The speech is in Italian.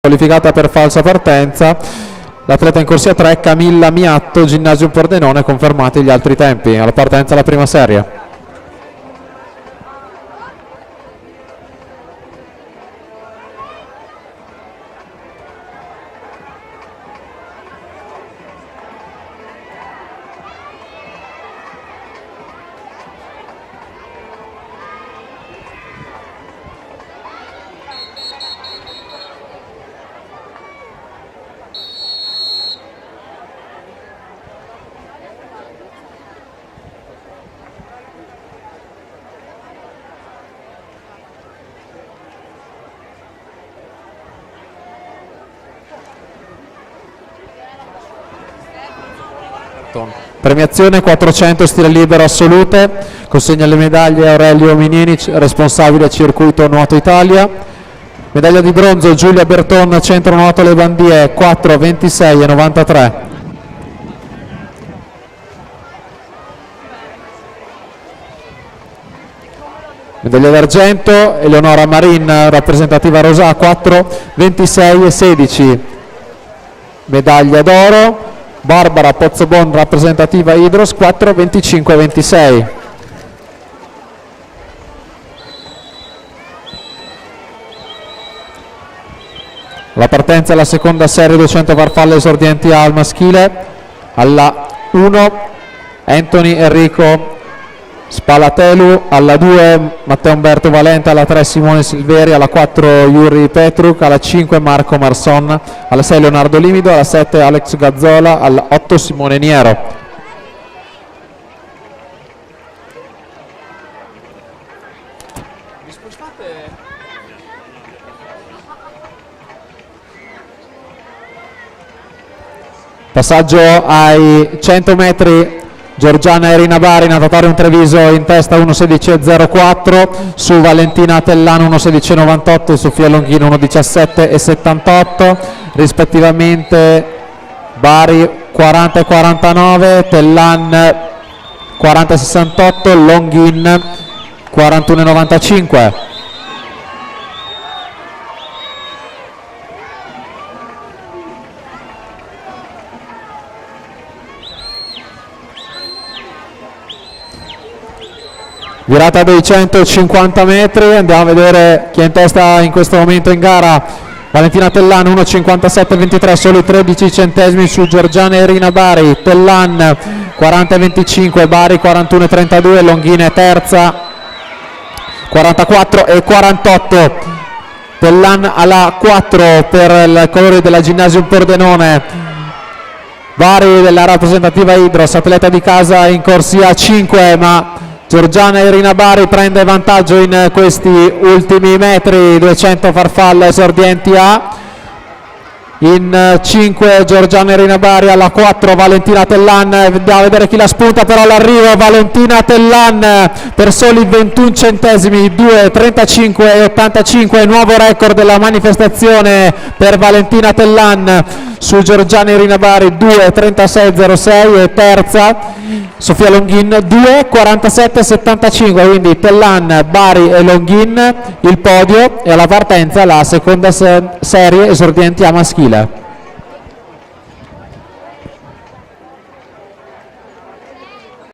qualificata per falsa partenza. L'atleta in corsia 3 Camilla Miatto, Ginnasium Pordenone, confermati gli altri tempi. Alla partenza la prima serie. Premiazione 400 stile libero assolute, consegna le medaglie a Aurelio Mininic, responsabile circuito Nuoto Italia. Medaglia di bronzo Giulia Berton, centro nuoto Le Bandie, 4, 26 e 93. Medaglia d'argento Eleonora Marin, rappresentativa Rosà, 4, 26 e 16. Medaglia d'oro Barbara Pozzobon, rappresentativa Idros, 4, 25 e 26. La partenza è la seconda serie 200 farfalle esordienti al maschile. Alla 1 Anthony Enrico Spalatelu, alla 2 Matteo Umberto Valente, alla 3 Simone Silveri, alla 4 Yuri Petruk, alla 5 Marco Marson, alla 6 Leonardo Limido, alla 7 Alex Gazzola, alla 8 Simone Niero. Passaggio ai 100 metri. Giorgiana Irina Bari, natatorio in Treviso, in testa 1.16.04, su Valentina Tellano 1.16.98 e Sofia Longhino 1.17.78, rispettivamente Bari 40.49, Tellan 40.68, Longhin 41.95. Virata dei 150 metri, andiamo a vedere chi è in testa in questo momento in gara. Valentina Tellan 1.57.23, solo 13 centesimi su Giorgiana Irina Bari. Tellan 40.25, Bari 41.32, Longhina è terza 44.48. Tellan alla 4 per il colore della Ginnasium Pordenone. Bari della rappresentativa Idros, atleta di casa in corsia 5, ma Giorgiana Irina Bari prende vantaggio in questi ultimi metri. 200 farfalle esordienti A. In 5 Giorgiana Irina Bari, alla 4 Valentina Tellan. Andiamo a vedere chi la spunta, però all'arrivo Valentina Tellan per soli 21 centesimi, 2.35 e 85, nuovo record della manifestazione per Valentina Tellan su Giorgiana Irina Bari, 2.36.06, e terza Sofia Longhin 2.47.75, quindi Tellan, Bari e Longhin il podio, e alla partenza la seconda serie esordienti a maschile.